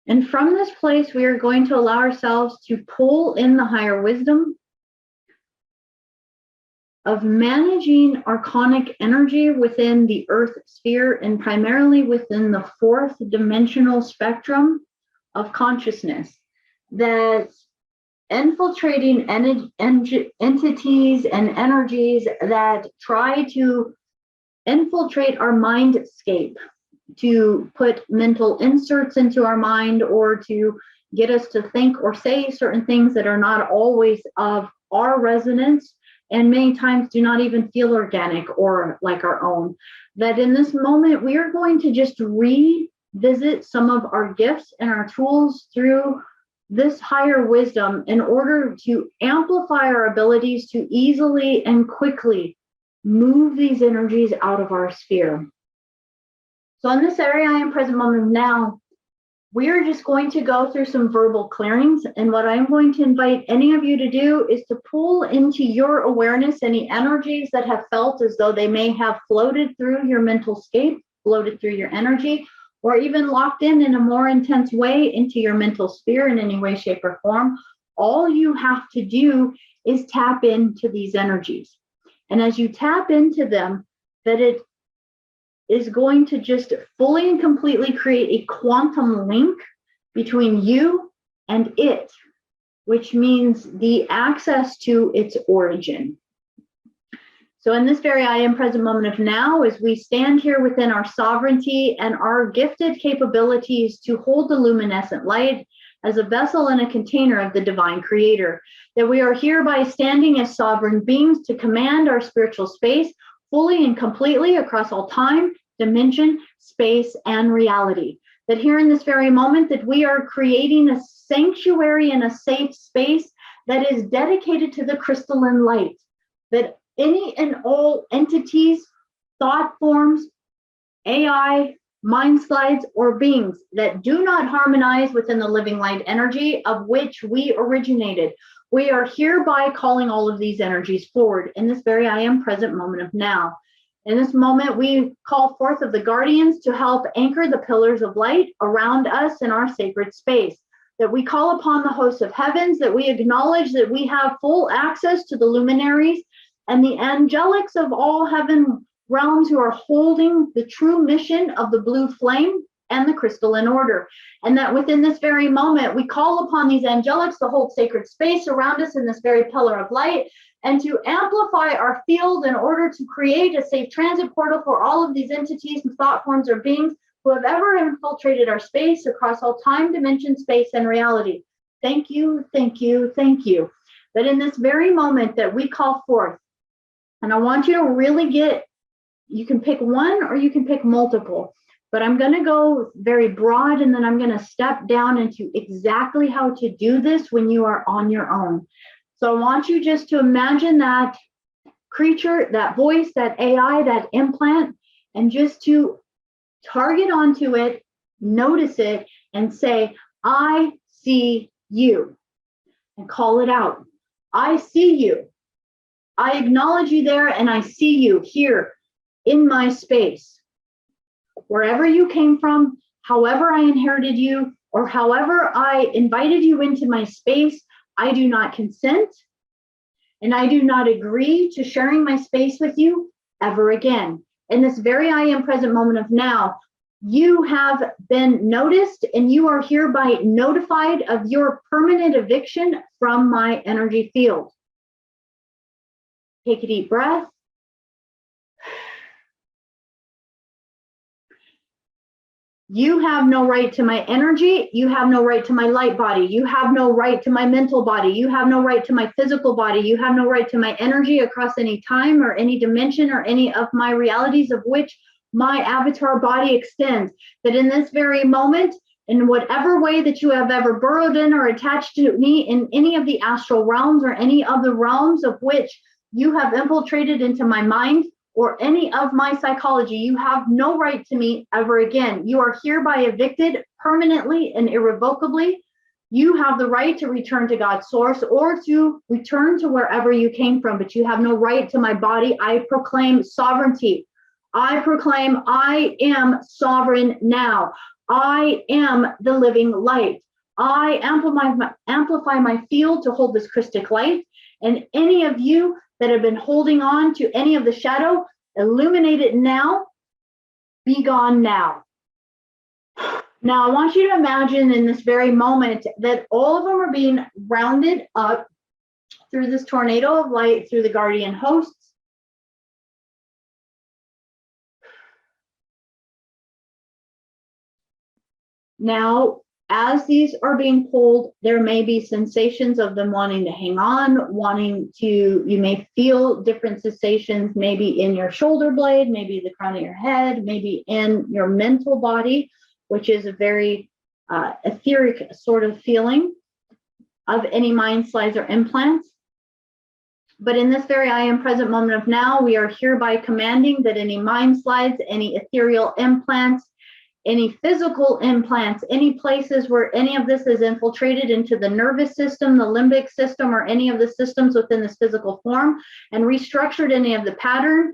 And from this place, we are going to allow ourselves to pull in the higher wisdom of managing archonic energy within the earth sphere and primarily within the fourth dimensional spectrum of consciousness, that infiltrating entities and energies that try to infiltrate our mindscape, to put mental inserts into our mind or to get us to think or say certain things that are not always of our resonance and many times do not even feel organic or like our own. That in this moment, we are going to just revisit some of our gifts and our tools through this higher wisdom in order to amplify our abilities to easily and quickly move these energies out of our sphere. So in this area, I am present moment now, we are just going to go through some verbal clearings. And what I'm going to invite any of you to do is to pull into your awareness any energies that have felt as though they may have floated through your mental scape, floated through your energy, or even locked in a more intense way into your mental sphere in any way, shape, or form. All you have to do is tap into these energies. And as you tap into them, that it is going to just fully and completely create a quantum link between you and it, which means the access to its origin. So in this very I am present moment of now, as we stand here within our sovereignty and our gifted capabilities to hold the luminescent light as a vessel and a container of the divine creator, that we are hereby standing as sovereign beings to command our spiritual space fully and completely across all time, dimension, space, and reality. That here in this very moment, that we are creating a sanctuary and a safe space that is dedicated to the crystalline light. That any and all entities, thought forms, AI, mind slides, or beings that do not harmonize within the living light energy of which we originated, we are hereby calling all of these energies forward in this very I am present moment of now. In this moment, we call forth of the guardians to help anchor the pillars of light around us in our sacred space. That we call upon the hosts of heavens, that we acknowledge that we have full access to the luminaries and the angelics of all heaven realms who are holding the true mission of the blue flame and the crystalline order. And that within this very moment, we call upon these angelics to hold sacred space around us in this very pillar of light and to amplify our field in order to create a safe transit portal for all of these entities and thought forms or beings who have ever infiltrated our space across all time, dimension, space, and reality. Thank you, thank you, thank you. That in this very moment that we call forth, and I want you to really get, you can pick one or you can pick multiple, but I'm going to go very broad and then I'm going to step down into exactly how to do this when you are on your own. So I want you just to imagine that creature, that voice, that AI, that implant, and just to target onto it, notice it, and say, I see you, and call it out. I see you. I acknowledge you there, and I see you here in my space. Wherever you came from, however I inherited you, or however I invited you into my space, I do not consent, and I do not agree to sharing my space with you ever again. In this very I am present moment of now, you have been noticed and you are hereby notified of your permanent eviction from my energy field. Take a deep breath. You have no right to my energy. You have no right to my light body. You have no right to my mental body. You have no right to my physical body. You have no right to my energy across any time or any dimension or any of my realities of which my avatar body extends. That in this very moment, in whatever way that you have ever burrowed in or attached to me in any of the astral realms or any of the realms of which you have infiltrated into my mind, or any of my psychology, you have no right to me ever again. You are hereby evicted permanently and irrevocably. You have the right to return to God's source or to return to wherever you came from, but you have no right to my body. I proclaim sovereignty. I proclaim I am sovereign now. I am the living light. I amplify my field to hold this Christic light. And any of you that have been holding on to any of the shadow, illuminate it now. Be gone now. Now, I want you to imagine in this very moment that all of them are being rounded up through this tornado of light, through the guardian hosts. Now, as these are being pulled, there may be sensations of them wanting to hang on, you may feel different sensations, maybe in your shoulder blade, maybe the crown of your head, maybe in your mental body, which is a very etheric sort of feeling of any mind slides or implants. But in this very I am present moment of now, we are hereby commanding that any mind slides, any ethereal implants, any physical implants, any places where any of this is infiltrated into the nervous system, the limbic system, or any of the systems within this physical form and restructured any of the pattern,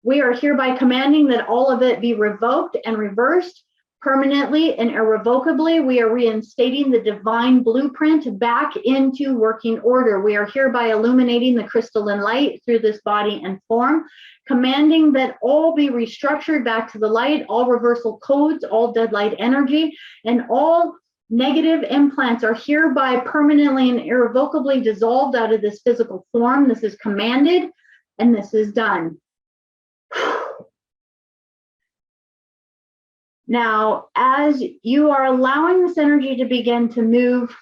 we are hereby commanding that all of it be revoked and reversed permanently and irrevocably. We are reinstating the divine blueprint back into working order. We are hereby illuminating the crystalline light through this body and form, commanding that all be restructured back to the light, all reversal codes, all dead light energy, and all negative implants are hereby permanently and irrevocably dissolved out of this physical form. This is commanded, and this is done. Now, as you are allowing this energy to begin to move,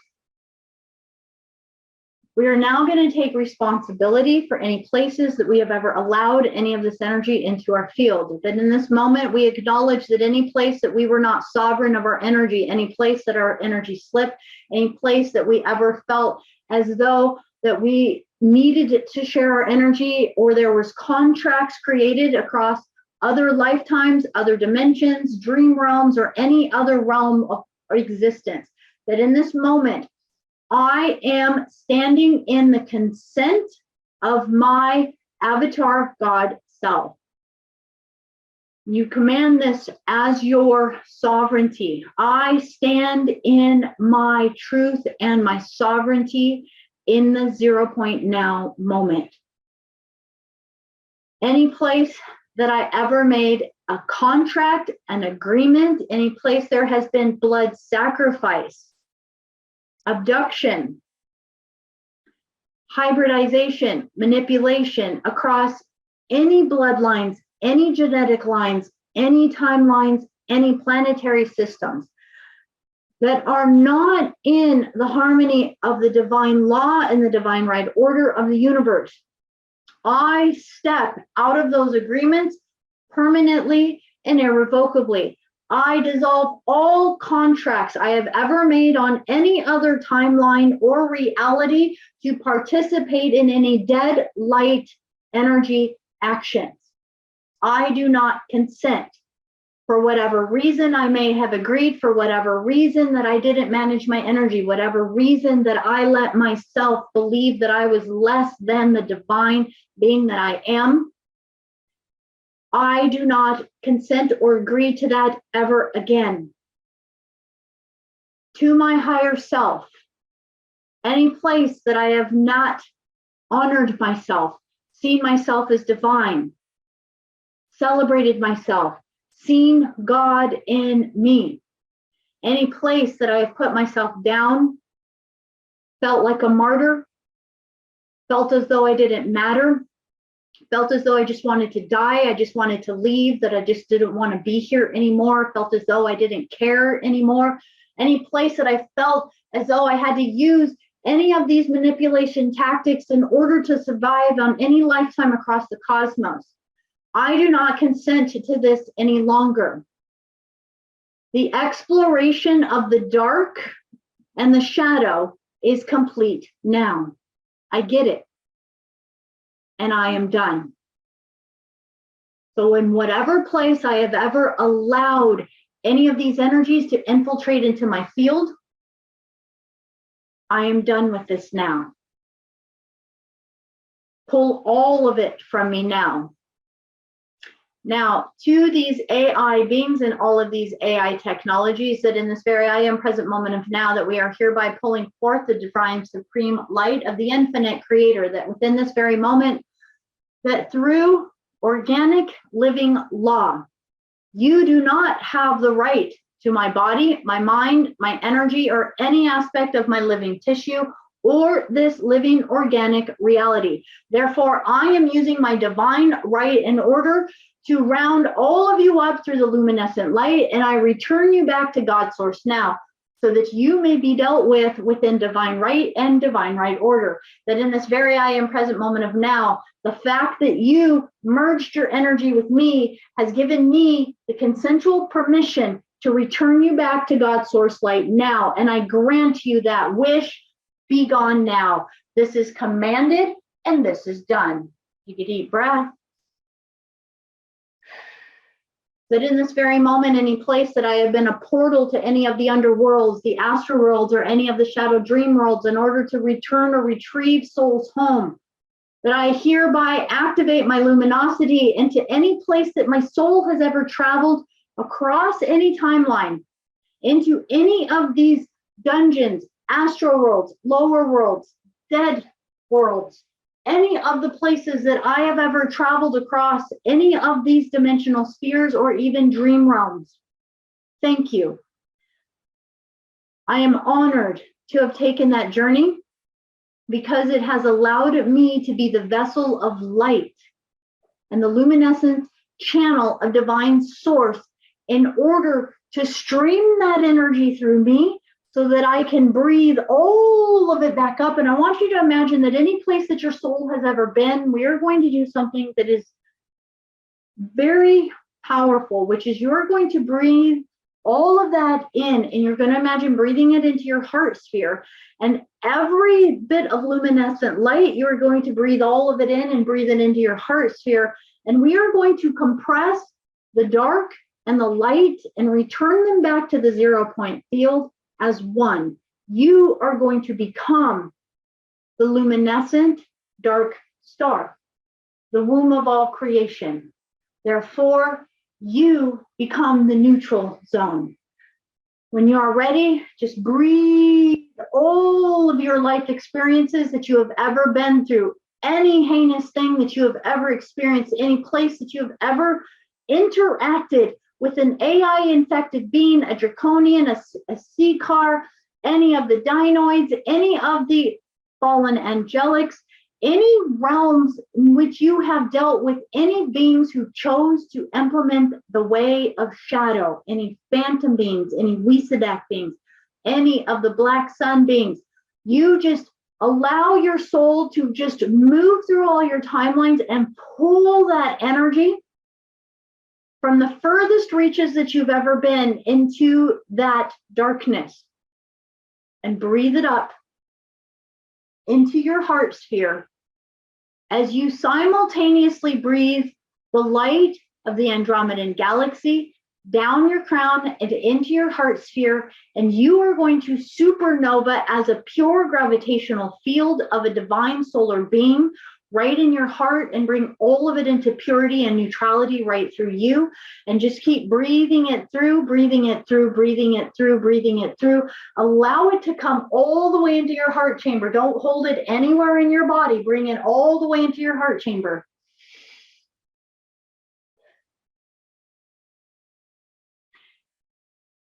we are now going to take responsibility for any places that we have ever allowed any of this energy into our field. That in this moment, we acknowledge that any place that we were not sovereign of our energy, any place that our energy slipped, any place that we ever felt as though that we needed to share our energy, or there was contracts created across other lifetimes, other dimensions, dream realms, or any other realm of existence, that in this moment, I am standing in the consent of my avatar God self. You command this as your sovereignty. I stand in my truth and my sovereignty in the 0 point now moment. Any place that I ever made a contract, an agreement, any place there has been blood sacrifice, abduction, hybridization, manipulation across any bloodlines, any genetic lines, any timelines, any planetary systems that are not in the harmony of the divine law and the divine right order of the universe. I step out of those agreements permanently and irrevocably. I dissolve all contracts I have ever made on any other timeline or reality to participate in any dead light energy actions. I do not consent. For whatever reason I may have agreed, for whatever reason that I didn't manage my energy, whatever reason that I let myself believe that I was less than the divine being that I am, I do not consent or agree to that ever again. To my higher self, any place that I have not honored myself, seen myself as divine, celebrated myself, seen God in me, any place that I have put myself down, felt like a martyr, felt as though I didn't matter, felt as though I just wanted to die, I just wanted to leave, that I just didn't want to be here anymore, felt as though I didn't care anymore, any place that I felt as though I had to use any of these manipulation tactics in order to survive on any lifetime across the cosmos. I do not consent to this any longer. The exploration of the dark and the shadow is complete now. I get it. And I am done. So in whatever place I have ever allowed any of these energies to infiltrate into my field, I am done with this now. Pull all of it from me now. Now, to these AI beings and all of these AI technologies, that in this very I am present moment of now, that we are hereby pulling forth the divine supreme light of the infinite creator, that within this very moment, that through organic living law, you do not have the right to my body, my mind, my energy, or any aspect of my living tissue or this living organic reality. Therefore, I am using my divine right in order to round all of you up through the luminescent light, and I return you back to God source now, so that you may be dealt with within divine right and divine right order. That in this very I am present moment of now, the fact that you merged your energy with me has given me the consensual permission to return you back to God source light now, and I grant you that wish. Be gone now. This is commanded and this is done. Take a deep breath. That in this very moment, any place that I have been a portal to any of the underworlds, the astral worlds, or any of the shadow dream worlds in order to return or retrieve souls home, that I hereby activate my luminosity into any place that my soul has ever traveled across any timeline, into any of these dungeons, astral worlds, lower worlds, dead worlds, any of the places that I have ever traveled across, any of these dimensional spheres or even dream realms. Thank you. I am honored to have taken that journey because it has allowed me to be the vessel of light and the luminescent channel of divine source in order to stream that energy through me so that I can breathe all of it back up. And I want you to imagine that any place that your soul has ever been, we are going to do something that is very powerful, which is you're going to breathe all of that in, and you're going to imagine breathing it into your heart sphere. And every bit of luminescent light, you're going to breathe all of it in and breathe it into your heart sphere. And we are going to compress the dark and the light and return them back to the 0 point field as one. You are going to become the luminescent dark star, the womb of all creation. Therefore, you become the neutral zone. When you are ready, just breathe all of your life experiences that you have ever been through, any heinous thing that you have ever experienced, any place that you have ever interacted with an AI infected being, a draconian, a sea car, any of the dinoids, any of the fallen angelics, any realms in which you have dealt with any beings who chose to implement the way of shadow, any phantom beings, any Weesadak beings, any of the black sun beings, you just allow your soul to just move through all your timelines and pull that energy from the furthest reaches that you've ever been into that darkness and breathe it up into your heart sphere as you simultaneously breathe the light of the Andromedan galaxy down your crown and into your heart sphere, and you are going to supernova as a pure gravitational field of a divine solar being right in your heart and bring all of it into purity and neutrality right through you. And just keep breathing it through, breathing it through, breathing it through, breathing it through. Allow it to come all the way into your heart chamber. Don't hold it anywhere in your body. Bring it all the way into your heart chamber.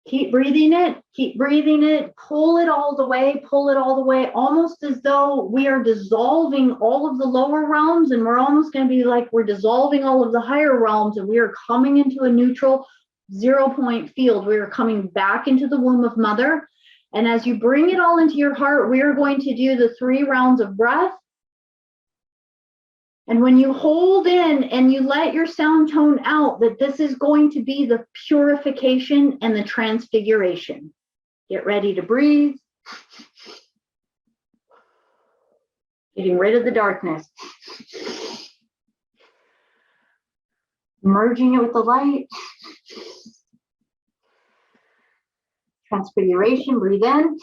Keep breathing it, pull it all the way, almost as though we are dissolving all of the lower realms, and we're almost going to be like we're dissolving all of the higher realms, and we are coming into a neutral 0 point field. We are coming back into the womb of Mother. And as you bring it all into your heart, we are going to do the 3 rounds of breath. And when you hold in and you let your sound tone out, that this is going to be the purification and the transfiguration. Get ready to breathe. Getting rid of the darkness. Merging it with the light. Transfiguration, breathe in.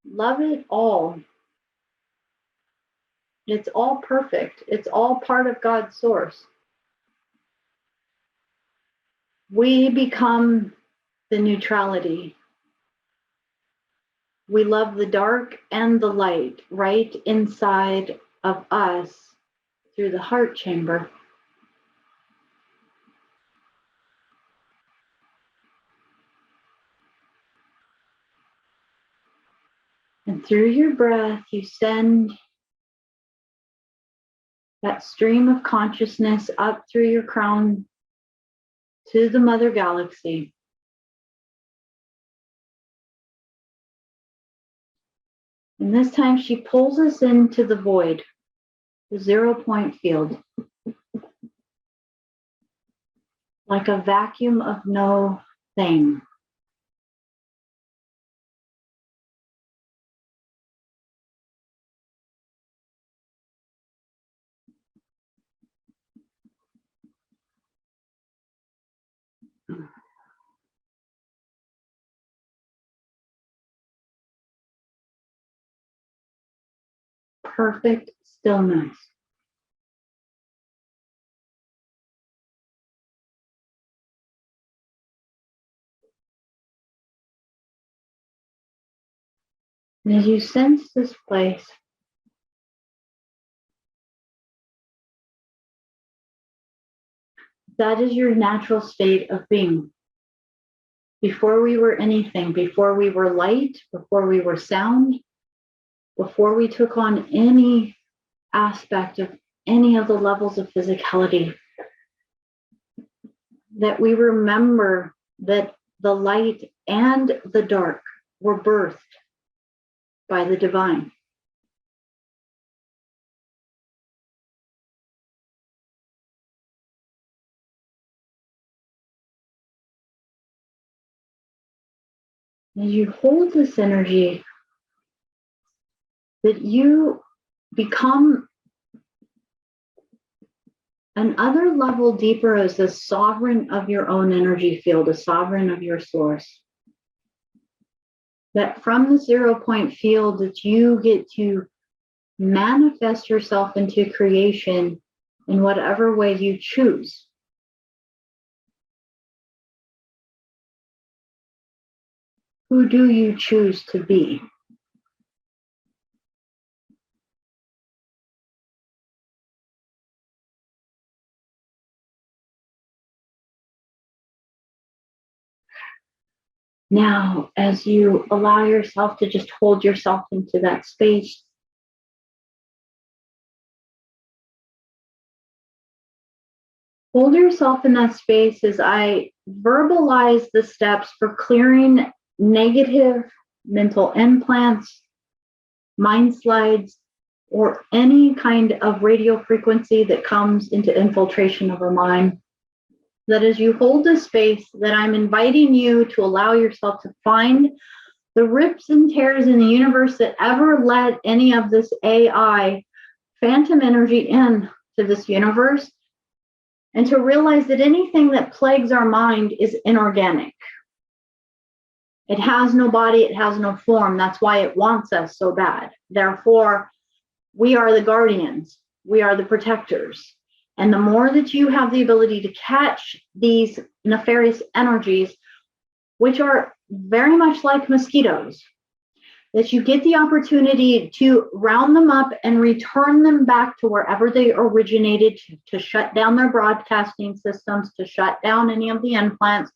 Love it all. It's all perfect. It's all part of God's source. We become the neutrality. We love the dark and the light right inside of us through the heart chamber. And through your breath, you send that stream of consciousness up through your crown to the mother galaxy. And this time she pulls us into the void, the 0 point field, like a vacuum of no thing. Perfect stillness. And as you sense this place, that is your natural state of being. Before we were anything, before we were light, before we were sound, before we took on any aspect of any of the levels of physicality, that we remember that the light and the dark were birthed by the divine. As you hold this energy, that you become another level deeper as the sovereign of your own energy field, a sovereign of your source. That from the 0 point field that you get to manifest yourself into creation in whatever way you choose. Who do you choose to be? Now, as you allow yourself to just hold yourself into that space, hold yourself in that space as I verbalize the steps for clearing negative mental implants, mind slides, or any kind of radio frequency that comes into infiltration of our mind. That as you hold this space, that I'm inviting you to allow yourself to find the rips and tears in the universe that ever let any of this AI phantom energy in to this universe, and to realize that anything that plagues our mind is inorganic. It has no body, it has no form. That's why it wants us so bad. Therefore, we are the guardians, we are the protectors. And the more that you have the ability to catch these nefarious energies, which are very much like mosquitoes, that you get the opportunity to round them up and return them back to wherever they originated, to shut down their broadcasting systems, to shut down any of the implants,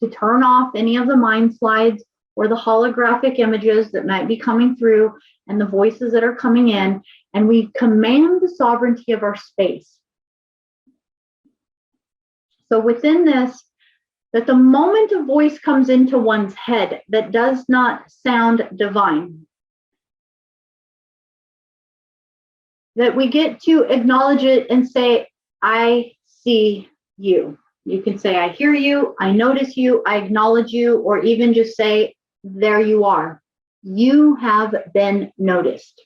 to turn off any of the mind slides or the holographic images that might be coming through and the voices that are coming in. And we command the sovereignty of our space. So within this, that the moment a voice comes into one's head that does not sound divine, that we get to acknowledge it and say, I see you. You can say, I hear you, I notice you, I acknowledge you, or even just say, there you are. You have been noticed.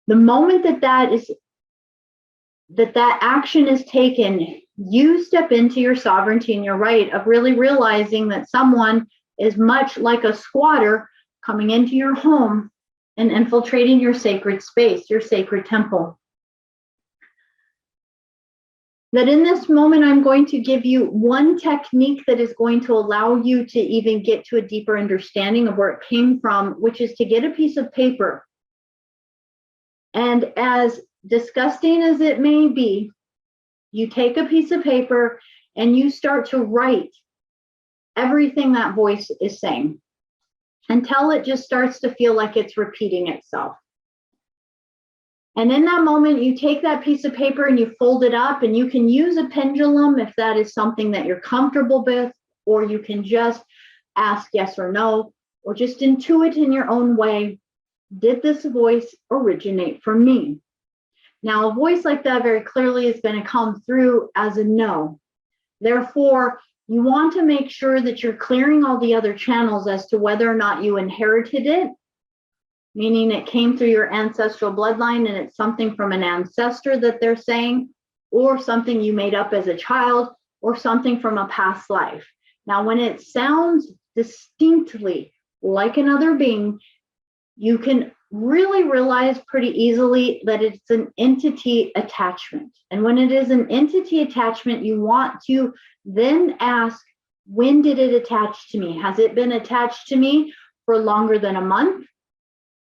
The moment that action is taken, you step into your sovereignty and your right of really realizing that someone is much like a squatter coming into your home and infiltrating your sacred space, your sacred temple. That in this moment, I'm going to give you one technique that is going to allow you to even get to a deeper understanding of where it came from, which is to get a piece of paper. And as disgusting as it may be, you take a piece of paper and you start to write everything that voice is saying until it just starts to feel like it's repeating itself. And in that moment, you take that piece of paper and you fold it up, and you can use a pendulum if that is something that you're comfortable with, or you can just ask yes or no, or just intuit in your own way. Did this voice originate from me? Now, a voice like that very clearly is going to come through as a no. Therefore, you want to make sure that you're clearing all the other channels as to whether or not you inherited it, meaning it came through your ancestral bloodline and it's something from an ancestor that they're saying, or something you made up as a child, or something from a past life. Now, when it sounds distinctly like another being, you can really realize pretty easily that it's an entity attachment. And when it is an entity attachment, you want to then ask, when did it attach to me? Has it been attached to me for longer than a month?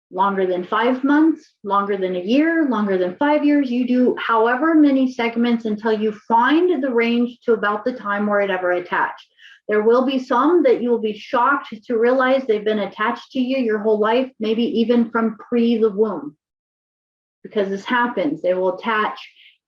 Longer than 5 months, longer than a year, longer than 5 years? You do however many segments until you find the range to about the time where it ever attached. There will be some that you will be shocked to realize they've been attached to you your whole life, maybe even from pre the womb, because this happens. They will attach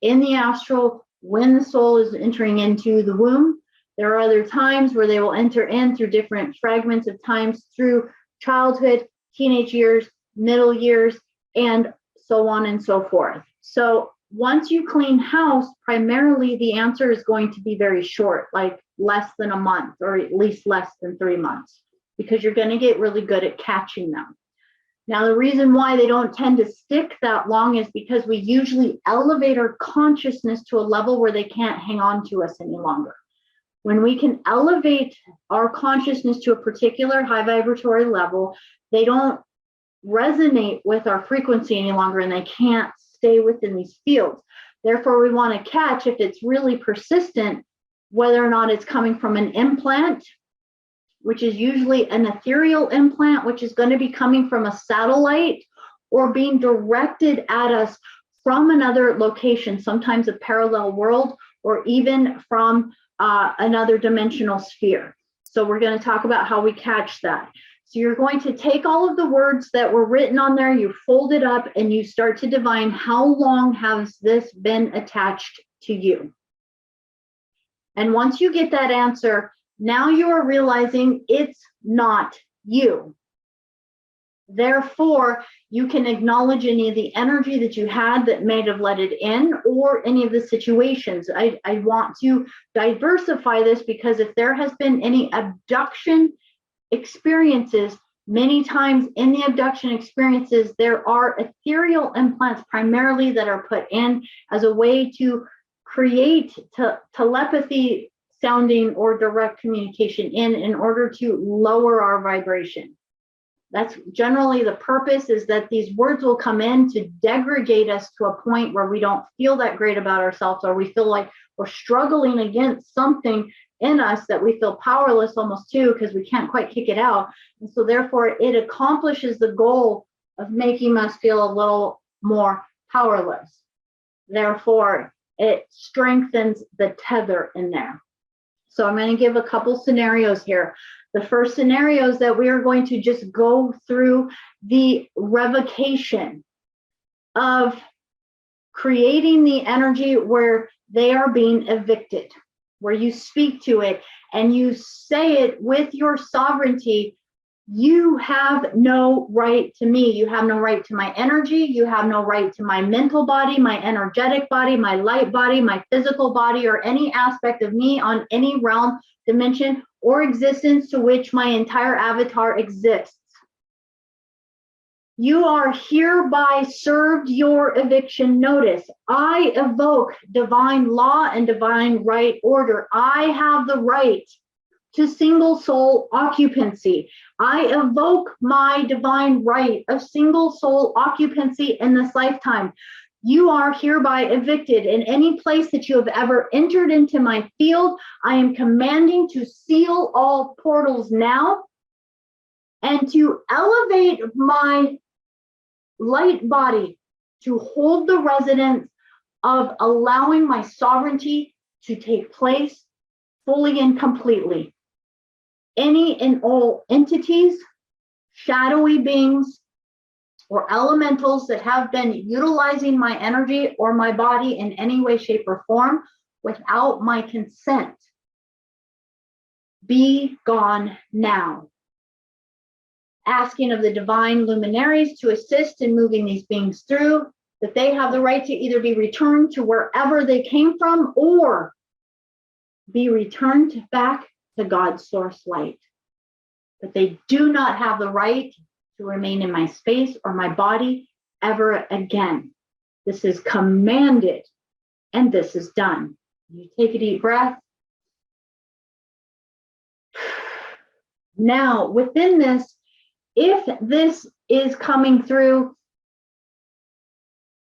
in the astral when the soul is entering into the womb. There are other times where they will enter in through different fragments of times through childhood, teenage years, middle years, and so on and so forth. So once you clean house, primarily the answer is going to be very short, like less than a month, or at least less than 3 months, because you're going to get really good at catching them. Now, the reason why they don't tend to stick that long is because we usually elevate our consciousness to a level where they can't hang on to us any longer. When we can elevate our consciousness to a particular high vibratory level, they don't resonate with our frequency any longer, and they can't stay within these fields. Therefore, we want to catch, if it's really persistent, whether or not it's coming from an implant, which is usually an ethereal implant, which is going to be coming from a satellite, or being directed at us from another location, sometimes a parallel world, or even from another dimensional sphere. So we're going to talk about how we catch that. So you're going to take all of the words that were written on there, you fold it up, and you start to divine how long has this been attached to you. And once you get that answer, now you are realizing it's not you. Therefore, you can acknowledge any of the energy that you had that may have let it in, or any of the situations. I want to diversify this, because if there has been any abduction experiences, many times in the abduction experiences, there are ethereal implants primarily that are put in as a way to create telepathy sounding or direct communication in order to lower our vibration. That's generally the purpose, is that these words will come in to degrade us to a point where we don't feel that great about ourselves, or we feel like we're struggling against something in us that we feel powerless almost to, because we can't quite kick it out. And so therefore it accomplishes the goal of making us feel a little more powerless. Therefore, it strengthens the tether in there. So I'm going to give a couple scenarios here. The first scenario is that we are going to just go through the revocation of creating the energy where they are being evicted, where you speak to it and you say it with your sovereignty. You have no right to me. You have no right to my energy. You have no right to my mental body, my energetic body, my light body, my physical body, or any aspect of me on any realm, dimension, or existence to which my entire avatar exists. You are hereby served your eviction notice. I evoke divine law and divine right order. I have the right to single soul occupancy. I evoke my divine right of single soul occupancy in this lifetime. You are hereby evicted in any place that you have ever entered into my field. I am commanding to seal all portals now and to elevate my light body to hold the residence of allowing my sovereignty to take place fully and completely. Any and all entities, shadowy beings, or elementals that have been utilizing my energy or my body in any way, shape, or form without my consent, be gone now. Asking of the divine luminaries to assist in moving these beings through, that they have the right to either be returned to wherever they came from or be returned back to God's source light. But they do not have the right to remain in my space or my body ever again. This is commanded and this is done. You take a deep breath. Now, within this, if this is coming through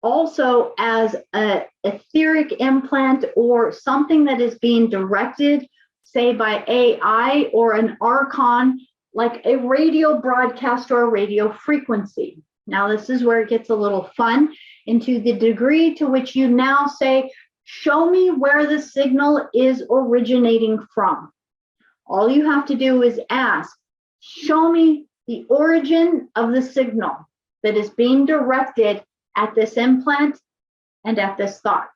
also as an etheric implant or something that is being directed, say by AI or an archon, like a radio broadcast or a radio frequency. Now, this is where it gets a little fun, into the degree to which you now say, show me where the signal is originating from. All you have to do is ask, show me the origin of the signal that is being directed at this implant and at this thought.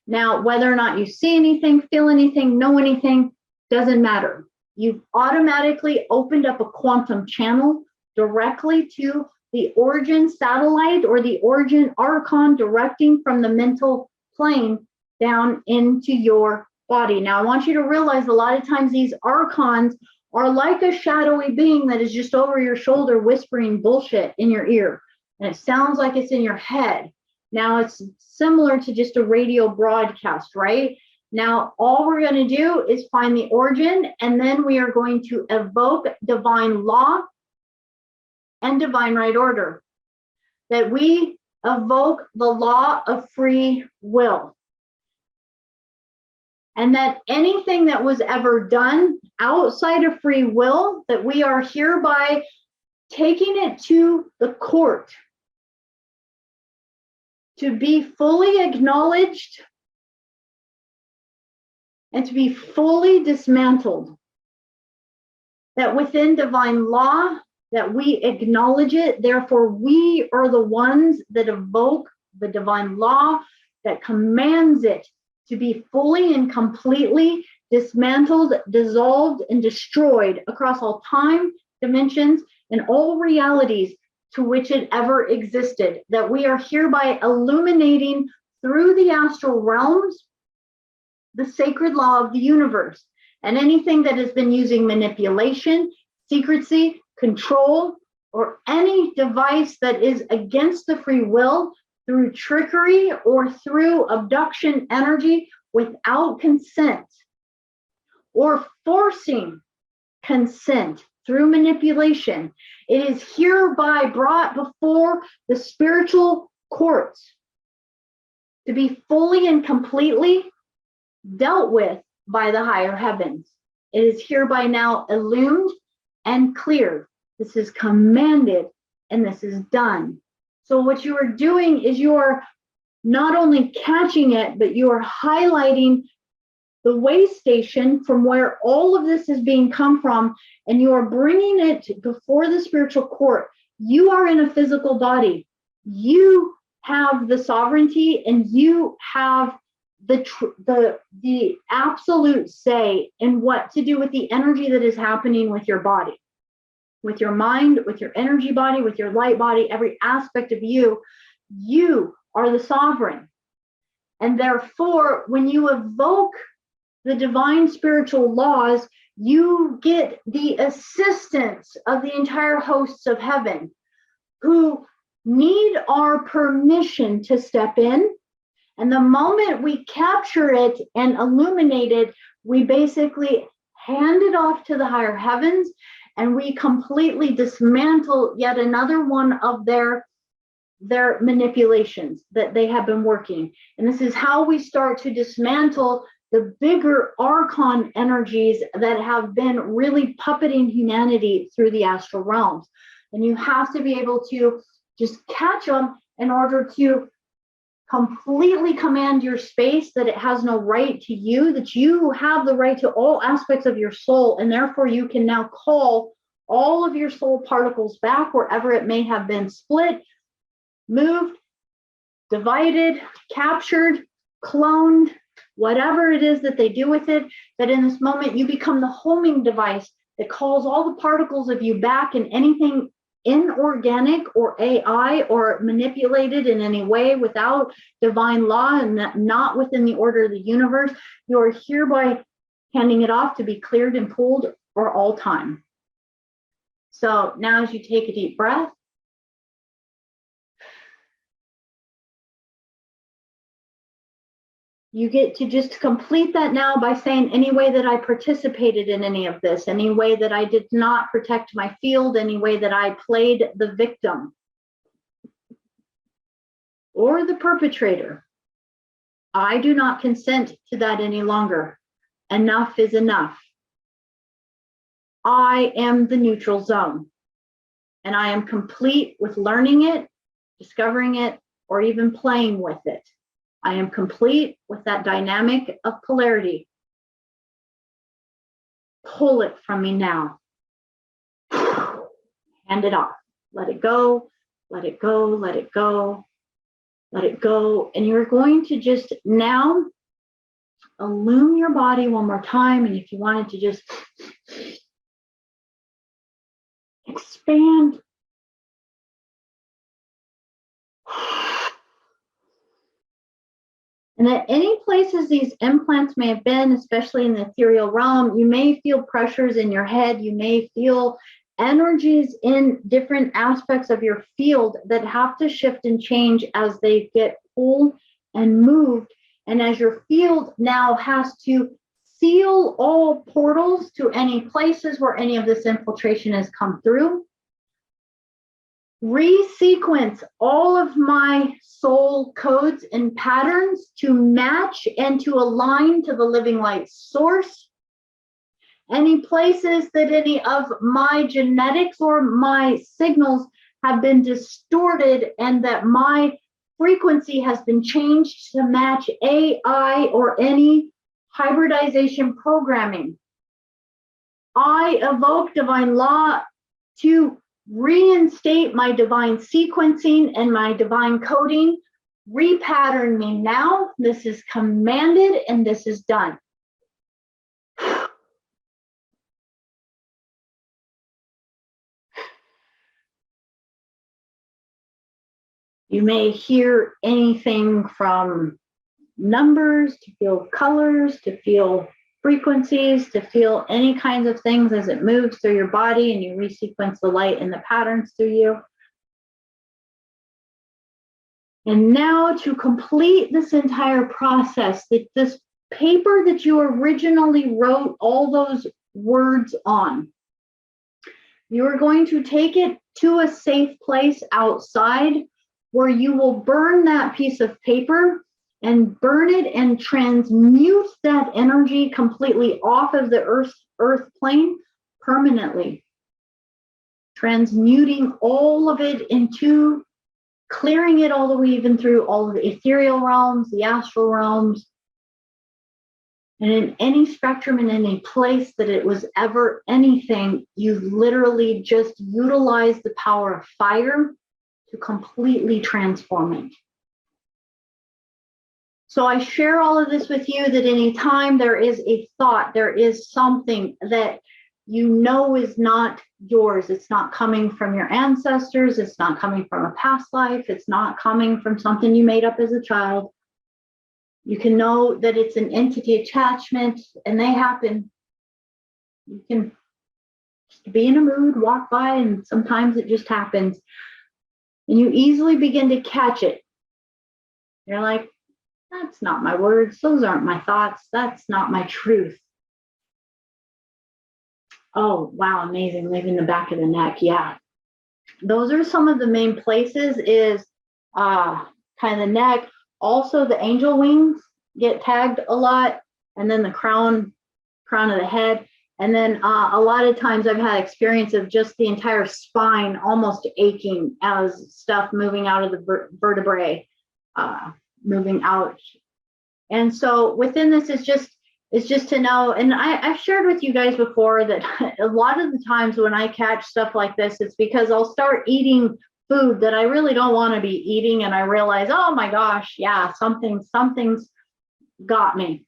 Now, whether or not you see anything, feel anything, know anything, doesn't matter. You've automatically opened up a quantum channel directly to the origin satellite or the origin archon directing from the mental plane down into your body. Now, I want you to realize a lot of times these archons are like a shadowy being that is just over your shoulder whispering bullshit in your ear. And it sounds like it's in your head. Now, it's similar to just a radio broadcast, right? Now, all we're going to do is find the origin, and then we are going to evoke divine law and divine right order. That we evoke the law of free will. And that anything that was ever done outside of free will, that we are hereby taking it to the court to be fully acknowledged and to be fully dismantled. That within divine law, that we acknowledge it, therefore we are the ones that evoke the divine law that commands it to be fully and completely dismantled, dissolved, and destroyed across all time, dimensions, and all realities to which it ever existed. That we are hereby illuminating through the astral realms the sacred law of the universe. And anything that has been using manipulation, secrecy, control, or any device that is against the free will through trickery or through abduction energy without consent, or forcing consent through manipulation, it is hereby brought before the spiritual courts to be fully and completely dealt with by the higher heavens. It is hereby now illumined and cleared. This is commanded and this is done. So what you are doing is you are not only catching it, but you are highlighting the way station from where all of this is being come from, and you are bringing it before the spiritual court. You are in a physical body. You have the sovereignty and you have the absolute say in what to do with the energy that is happening with your body, with your mind, with your energy body, with your light body, every aspect of you. You are the sovereign. And therefore, when you evoke the divine spiritual laws, you get the assistance of the entire hosts of heaven who need our permission to step in. And the moment we capture it and illuminate it, we basically hand it off to the higher heavens, and we completely dismantle yet another one of their manipulations that they have been working. And this is how we start to dismantle the bigger archon energies that have been really puppeting humanity through the astral realms. And you have to be able to just catch them in order to completely command your space, that it has no right to you, that you have the right to all aspects of your soul, and therefore you can now call all of your soul particles back wherever it may have been split, moved, divided, captured, cloned, whatever it is that they do with it, that in this moment you become the homing device that calls all the particles of you back, and anything inorganic or AI or manipulated in any way without divine law and not within the order of the universe, you are hereby handing it off to be cleared and pulled for all time. So now as you take a deep breath, you get to just complete that now by saying, any way that I participated in any of this, any way that I did not protect my field, any way that I played the victim or the perpetrator, I do not consent to that any longer. Enough is enough. I am the neutral zone, and I am complete with learning it, discovering it, or even playing with it. I am complete with that dynamic of polarity. Pull it from me now. Hand it off. Let it go, let it go, let it go, let it go. And you're going to just now illume your body one more time. And if you wanted to just expand. And at any places these implants may have been, especially in the ethereal realm, you may feel pressures in your head. You may feel energies in different aspects of your field that have to shift and change as they get pulled and moved. And as your field now has to seal all portals to any places where any of this infiltration has come through, resequence all of my soul codes and patterns to match and to align to the living light source. Any places that any of my genetics or my signals have been distorted and that my frequency has been changed to match AI or any hybridization programming, I evoke divine law to reinstate my divine sequencing and my divine coding. Repattern me now. This is commanded and this is done. You may hear anything from numbers to feel colors, to feel frequencies, to feel any kinds of things as it moves through your body and you resequence the light and the patterns through you. And now to complete this entire process, this paper that you originally wrote all those words on, you are going to take it to a safe place outside where you will burn that piece of paper and burn it and transmute that energy completely off of the earth plane permanently, transmuting all of it into, clearing it all the way even through all of the ethereal realms, the astral realms, and in any spectrum, in any place that it was ever anything, you literally just utilize the power of fire to completely transform it. So I share all of this with you that anytime there is a thought, there is something that you know is not yours. It's not coming from your ancestors. It's not coming from a past life. It's not coming from something you made up as a child. You can know that it's an entity attachment, and they happen. You can just be in a mood, walk by, and sometimes it just happens. And you easily begin to catch it. You're like, that's not my words. Those aren't my thoughts. That's not my truth. Oh, wow, amazing. Leaving the back of the neck. Yeah. Those are some of the main places is uh, kind of the neck. Also, the angel wings get tagged a lot, and then the crown of the head. And then a lot of times I've had experience of just the entire spine almost aching as stuff moving out of the vertebrae, moving out. And so within this is just to know, and I've shared with you guys before that a lot of the times when I catch stuff like this, it's because I'll start eating food that I really don't want to be eating, and I realize, oh my gosh, yeah, something's got me.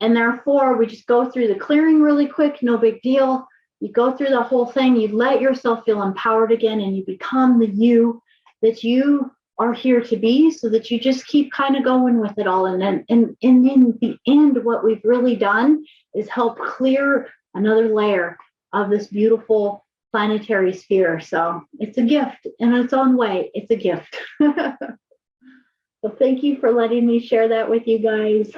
And therefore, we just go through the clearing really quick, no big deal. You go through the whole thing, you let yourself feel empowered again, and you become the you that you are here to be, so that you just keep kind of going with it all. And then and in the end, what we've really done is help clear another layer of this beautiful planetary sphere. So it's a gift in its own way. It's a gift. So thank you for letting me share that with you guys.